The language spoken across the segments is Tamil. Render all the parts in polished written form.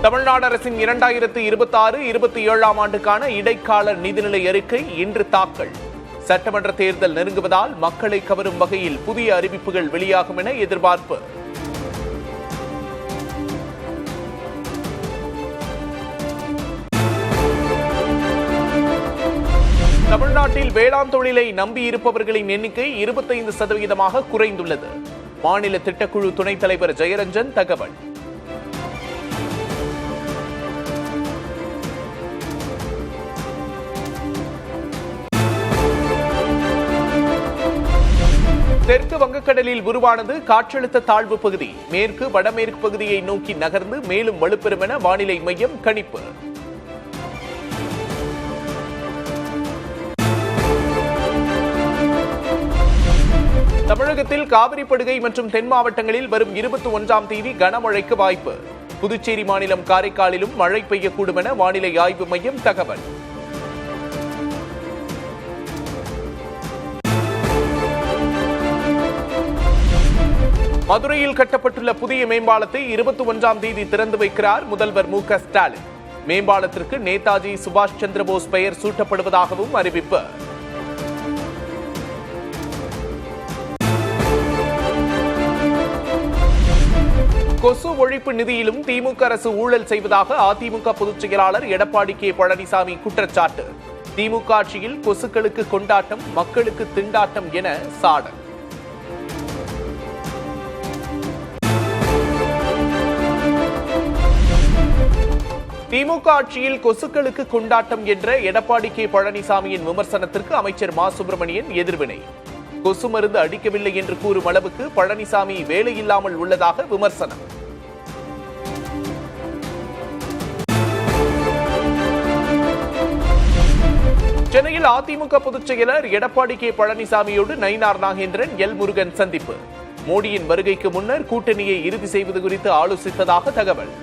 தமிழ்நாடு அரசின் 2026-27 ஆண்டுக்கான இடைக்கால நிதிநிலை அறிக்கை இன்று தாக்கல். சட்டமன்ற தேர்தல் நெருங்குவதால் மக்களை கவரும் வகையில் புதிய அறிவிப்புகள் வெளியாகும் என எதிர்பார்ப்பு. தமிழ்நாட்டில் வேளாண் தொழிலை நம்பியிருப்பவர்களின் எண்ணிக்கை 25% குறைந்துள்ளது. மாநில திட்டக்குழு துணைத் தலைவர் ஜெயரஞ்சன் தகவல். தெற்கு வங்கக்கடலில் உருவானது காற்றழுத்த தாழ்வு பகுதி. மேற்கு வடமேற்கு பகுதியை நோக்கி நகர்ந்து மேலும் வலுப்பெறும் என வானிலை மையம் கணிப்பு. தமிழகத்தில் காவிரி படுகை மற்றும் தென் மாவட்டங்களில் வரும் 21ஆம் தேதி கனமழைக்கு வாய்ப்பு. புதுச்சேரி மாநிலம் காரைக்காலிலும் மழை பெய்யக்கூடும் என வானிலை ஆய்வு மையம் தகவல். மதுரையில் கட்டப்பட்டுள்ள புதிய மேம்பாலத்தை 21ஆம் தேதி திறந்து வைக்கிறார் முதல்வர் மு க ஸ்டாலின். மேம்பாலத்திற்கு நேதாஜி சுபாஷ் சந்திரபோஸ் பெயர் சூட்டப்படுவதாகவும் அறிவிப்பு. கொசு ஒழிப்பு நிதியிலும் திமுக அரசு ஊழல் செய்வதாக அதிமுக பொதுச் செயலாளர் எடப்பாடி கே பழனிசாமி குற்றச்சாட்டு. திமுக ஆட்சியில் கொசுக்களுக்கு கொண்டாட்டம், மக்களுக்கு திண்டாட்டம் என சாடல். திமுக ஆட்சியில் கொசுக்களுக்கு கொண்டாட்டம் என்ற எடப்பாடி கே பழனிசாமியின் விமர்சனத்திற்கு அமைச்சர் மா சுப்பிரமணியன் எதிர்வினை. கொசு மருந்து அடிக்கவில்லை என்று கூறும் அளவுக்கு பழனிசாமி வேலையில்லாமல் உள்ளதாக விமர்சனம். சென்னையில் அதிமுக பொதுச் செயலர் எடப்பாடி கே பழனிசாமியோடு நயினார் நாகேந்திரன், எல் முருகன் சந்திப்பு. மோடியின் வருகைக்கு முன்னர் கூட்டணியை இறுதி செய்வது குறித்து ஆலோசித்ததாக தகவல்.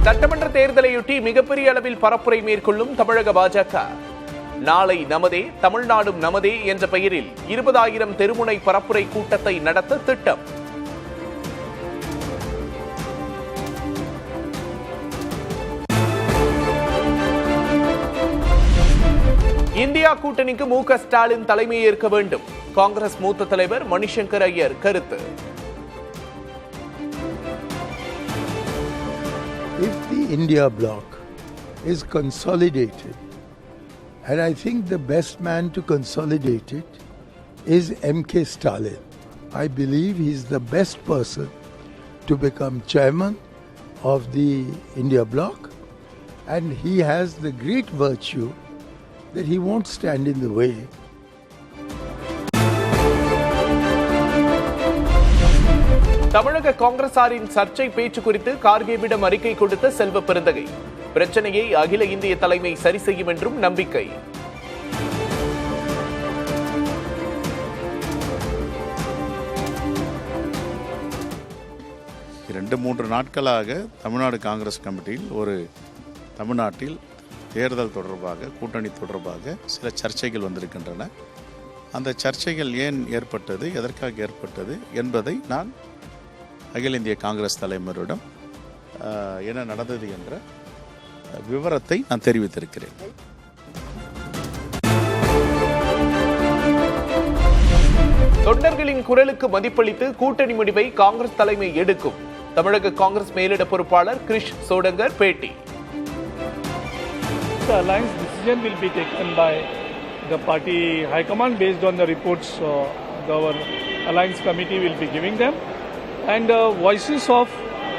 சட்டமன்ற தேர்தலையொட்டி மிகப்பெரிய அளவில் பரப்புரை மேற்கொள்ளும் தமிழக பாஜக. நாளை நமதே தமிழ்நாடும் நமதே என்ற பெயரில் 20,000 தெருமுனை பரப்புரை கூட்டத்தை நடத்த திட்டம். இந்தியா கூட்டணிக்கு மு க ஸ்டாலின் தலைமையேற்க வேண்டும். காங்கிரஸ் மூத்த தலைவர் மணிசங்கர் ஐயர் கருத்து. If the India bloc is consolidated, and I think the best man to consolidate it is M.K. Stalin. I believe he's the best person to become chairman of the India bloc, and he has the great virtue that he won't stand in the way. தமிழக காங்கிரசாரின் சர்ச்சை பேச்சு குறித்து கார்கேவிடம் அறிக்கை கொடுத்த செல்வ பெருந்தகை. பிரச்சனையை அகில இந்திய தலைமை சரி செய்யும் என்றும் நம்பிக்கை. இரண்டு மூன்று நாட்களாக தமிழ்நாடு காங்கிரஸ் கமிட்டியில் தமிழ்நாட்டில் தேர்தல் தொடர்பாக, கூட்டணி தொடர்பாக சில சர்ச்சைகள் வந்திருக்கின்றன. அந்த சர்ச்சைகள் ஏன் ஏற்பட்டது, எதற்காக ஏற்பட்டது என்பதை நான் அகில இந்திய காங்கிரஸ் தலைவரிடம் என்ன நடந்தது என்ற விவரத்தை நான் தெரிவித்திருக்கிறேன். தொண்டர்களின் குரலுக்கு மதிப்பளித்து கூட்டணி முடிவை காங்கிரஸ் தலைமை எடுக்கும். தமிழக காங்கிரஸ் மேலிட பொறுப்பாளர் கிரிஷ் சோடங்கர் பேட்டி. The alliance decision will be taken by the party high command based on the reports our alliance committee will be giving them. And voices of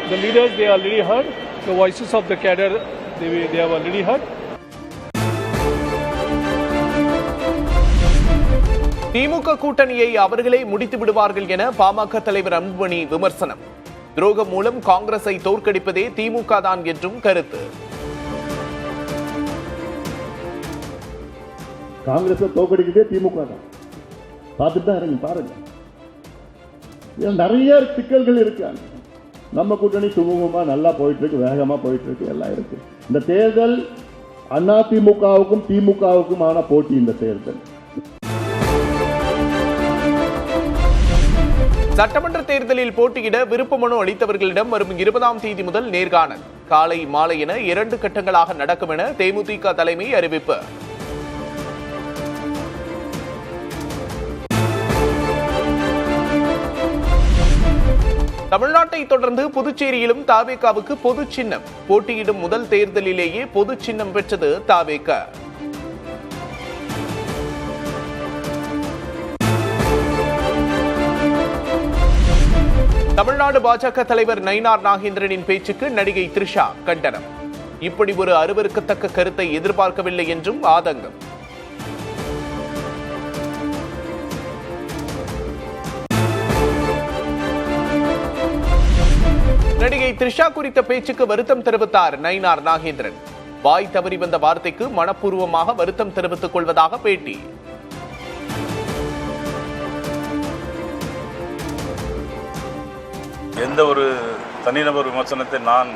the leaders they already heard, the voices of the cadre they have already heard. திமுக கூட்டணியை அவர்களே முடித்து விடுவார்கள் என பாமக தலைவர் அன்புமணி விமர்சனம். துரோகம் மூலம் காங்கிரஸை தோற்கடிப்பதே திமுக தான் என்றும் கருத்து. காங்கிரஸை தோற்கடிக்கிறதே திமுக தான். பார்த்துட்டு தான் இருங்க, பாருங்க. நிறைய சிக்கல்கள் இருக்கு. நம்ம கூட்டணி சுமூகமா நல்லா போயிட்டு இருக்கு, வேகமா போயிட்டு இருக்கு, எல்லாம் இருக்கு. இந்த தேர்தல் அதிமுகவுக்கும் திமுகவுக்குமான போட்டி. இந்த தேர்தல் சட்டமன்ற தேர்தலில் போட்டியிட விருப்ப மனு அளித்தவர்களிடம் வரும் 20ஆம் தேதி முதல் நேர்காணல். காலை மாலை என 2 கட்டங்களாக நடக்கும் என தேமுதிக தலைமை அறிவிப்பு. தமிழ்நாட்டை தொடர்ந்து புதுச்சேரியிலும் தாவேகாவுக்கு பொது சின்னம். போட்டியிடும் முதல் தேர்தலிலேயே பொது சின்னம் பெற்றது தாவேகா. தமிழ்நாடு பாஜக தலைவர் நயினார் நாகேந்திரனின் பேச்சுக்கு நடிகை த்ரிஷா கண்டனம். இப்படி ஒரு அருவருக்கத்தக்க கருத்தை எதிர்பார்க்கவில்லை என்றும் ஆதங்கம். நடிகை த்ரிஷா குறித்த பேச்சுக்கு வருத்தம் தெரிவித்தார் நயினார் நாகேந்திரன். வாய் தவறி வந்த வார்த்தைக்கு மனப்பூர்வமாக வருத்தம் தெரிவித்துக் கொள்வதாக பேட்டி. எந்த ஒரு தனிநபர் விமர்சனத்தை நான்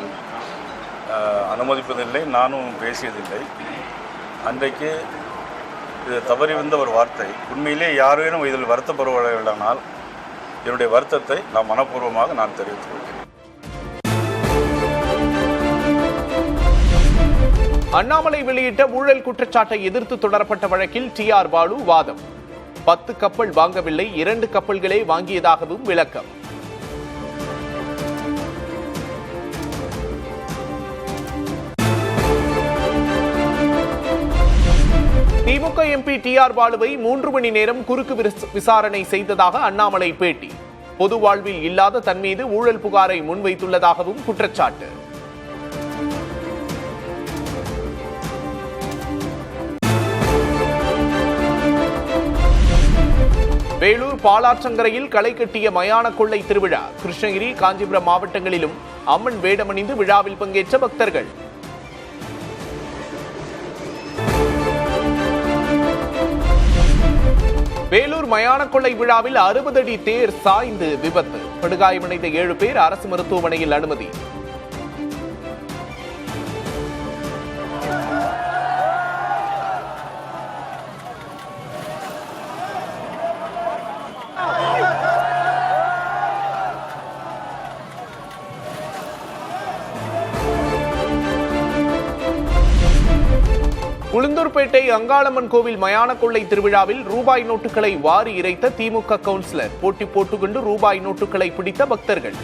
அனுமதிப்பதில்லை, நானும் பேசியதில்லை. அன்றைக்கு இது தவறி வந்த ஒரு வார்த்தை. உண்மையிலே யாரேனும் இதில் வருத்தப்படுவதானால் என்னுடைய வருத்தத்தை நான் மனப்பூர்வமாக நான் தெரிவித்துக் கொள்கிறேன். அண்ணாமலை வெளியிட்ட ஊழல் குற்றச்சாட்டை எதிர்த்து தொடரப்பட்ட வழக்கில் TR பாலு வாதம். 10 கப்பல் வாங்கவில்லை, 2 கப்பல்களே வாங்கியதாகவும் விளக்கம். திமுக MP TR பாலுவை 3 மணி நேரம் குறுக்கு விசாரணை செய்ததாக அண்ணாமலை பேட்டி. பொது வாழ்வில் இல்லாத தன் மீது ஊழல் புகாரை முன்வைத்துள்ளதாகவும் குற்றச்சாட்டு. வேலூர் பாலாற்றங்கரையில் களை கட்டிய மயான கொள்ளை திருவிழா. கிருஷ்ணகிரி, காஞ்சிபுரம் மாவட்டங்களிலும் அம்மன் வேடமணிந்து விழாவில் பங்கேற்ற பக்தர்கள். வேலூர் மயான கொள்ளை விழாவில் 60 அடி தேர் சாய்ந்து விபத்து. படுகாயமடைந்த 7 பேர் அரசு மருத்துவமனையில் அனுமதி. உளுந்தூர்பேட்டை அங்காளம்மன் கோவில் மயான கொள்ளை திருவிழாவில் ரூபாய் நோட்டுகளை வாரி இறைத்த திமுக கவுன்சிலர். போட்டி போட்டுக்கொண்டு ரூபாய் நோட்டுகளை பிடித்த பக்தர்கள்.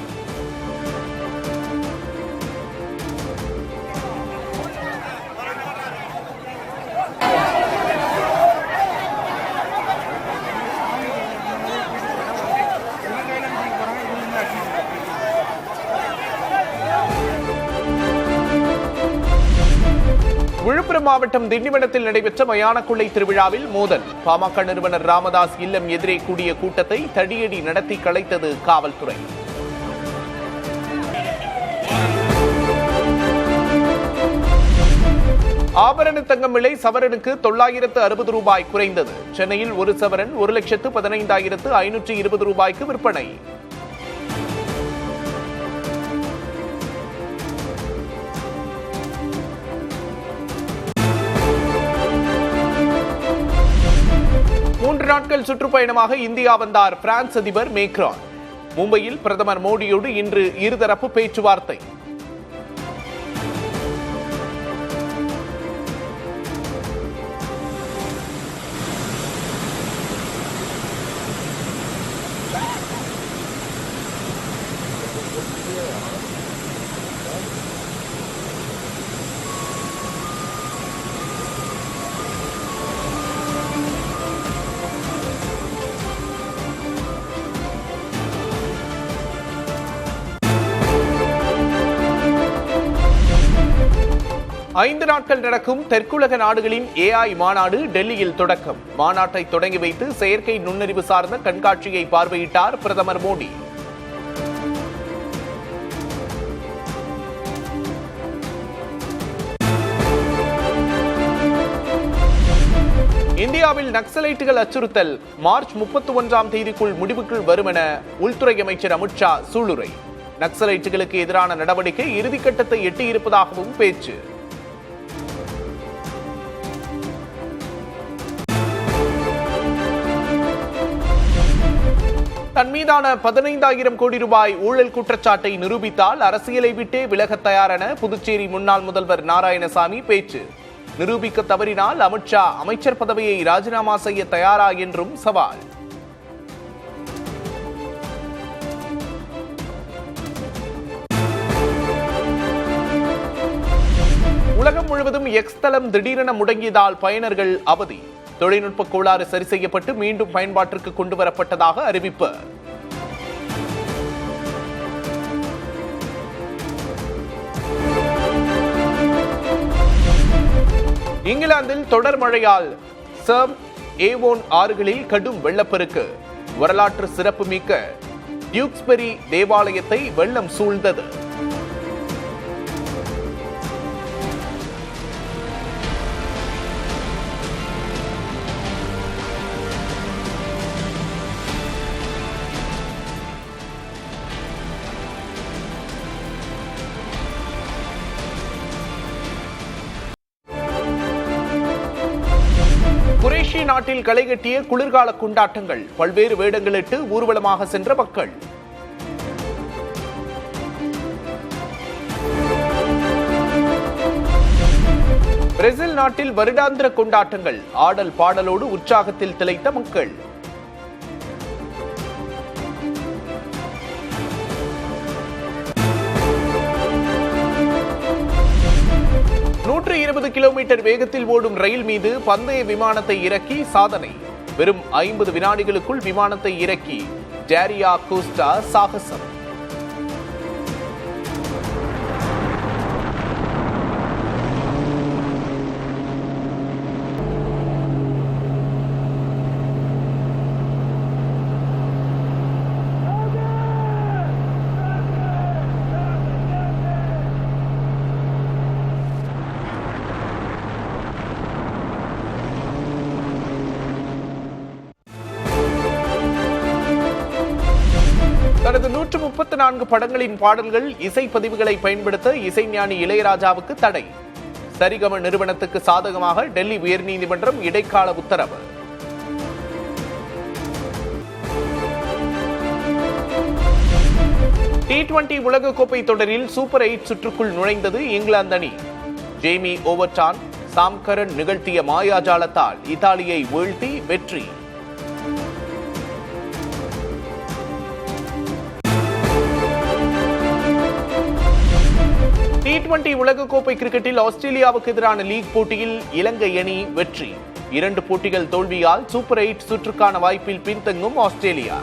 விழுப்புரம் மாவட்டம் திண்டிவனத்தில் நடைபெற்ற மயான கொள்ளை திருவிழாவில் மோதல். பாமக நிறுவனர் ராமதாஸ் இல்லம் எதிரே கூடிய கூட்டத்தை தடியடி நடத்தி கலைத்தது காவல்துறை. ஆபரண தங்கம் விலை சவரனுக்கு 960 ரூபாய் குறைந்தது. சென்னையில் ஒரு சவரன் 1,15,520 ரூபாய்க்கு விற்பனை. மூன்று நாட்கள் சுற்றுப்பயணமாக இந்தியா வந்தார் பிரான்ஸ் அதிபர் மேக்ரான். மும்பையில் பிரதமர் மோடியோடு இன்று இருதரப்பு பேச்சுவார்த்தை. ஐந்து நாட்கள் நடக்கும் தெற்குலக நாடுகளின் AI மாநாடு டெல்லியில் தொடக்கம். மாநாட்டை தொடங்கி வைத்து செயற்கை நுண்ணறிவு சார்ந்த கண்காட்சியை பார்வையிட்டார் பிரதமர் மோடி. இந்தியாவில் நக்சலைட்டுகள் அச்சுறுத்தல் மார்ச் 31ஆம் தேதிக்குள் முடிவுக்குள் வரும் என உள்துறை அமைச்சர் அமித்ஷா சூளுரை. நக்சலைட்டுகளுக்கு எதிரான நடவடிக்கை இறுதிக்கட்டத்தை எட்டியிருப்பதாகவும் பேச்சு. தன் மீதான 15,000 கோடி ரூபாய் ஊழல் குற்றச்சாட்டை நிரூபித்தால் அரசியலை விட்டே விலக தயாரென புதுச்சேரி முன்னாள் முதல்வர் நாராயணசாமி பேச்சு. நிரூபிக்க தவறினால் அமித்ஷா அமைச்சர் பதவியை ராஜினாமா செய்ய தயாரா என்றும் சவால். உலகம் முழுவதும் எக்ஸ் தளம் திடீரென முடங்கியதால் பயனர்கள் அவதி. தொழில்நுட்ப கோளாறு சரி செய்யப்பட்டு மீண்டும் பயன்பாட்டிற்கு கொண்டு வரப்பட்டதாக அறிவிப்பு. இங்கிலாந்தில் தொடர் மழையால் சர்ம் ஏவோன் ஆறுகளில் கடும் வெள்ளப்பெருக்கு. வரலாற்று சிறப்புமிக்க டியூக்ஸ்பெரி தேவாலயத்தை வெள்ளம் சூழ்ந்தது. குரேஷிய நாட்டில் களைகட்டிய குளிர்கால கொண்டாட்டங்கள். பல்வேறு வேடங்களிட்டு ஊர்வலமாக சென்ற மக்கள். பிரேசில் நாட்டில் வருடாந்திர கொண்டாட்டங்கள். ஆடல் பாடலோடு உற்சாகத்தில் திளைத்த மக்கள். 120 கிலோமீட்டர் வேகத்தில் ஓடும் ரயில் மீது பந்தய விமானத்தை இறக்கி சாதனை. வெறும் 50 வினாடிகளுக்குள் விமானத்தை இறக்கி ஜாரியா கோஸ்டா சாகசம். தனது 134 படங்களின் பாடல்கள் இசைப்பதிவுகளை பயன்படுத்த இசைஞானி இளையராஜாவுக்கு தடை. சரிகம நிறுவனத்துக்கு சாதகமாக டெல்லி உயர்நீதிமன்றம் இடைக்கால உத்தரவு. T20 உலகக்கோப்பை தொடரில் சூப்பர் 8 சுற்றுக்குள் நுழைந்தது இங்கிலாந்து அணி. ஜேமி ஓவர்டான், சாம் கரன் நிகழ்த்திய மாயாஜாலத்தால் இத்தாலியை வீழ்த்தி வெற்றி. T20 உலகக்கோப்பை கிரிக்கெட்டில் ஆஸ்திரேலியாவுக்கு எதிரான லீக் போட்டியில் இலங்கை அணி வெற்றி. 2 போட்டிகள் தோல்வியால் சூப்பர் 8 சுற்றுக்கான வாய்ப்பில் பின்தங்கும் ஆஸ்திரேலியா.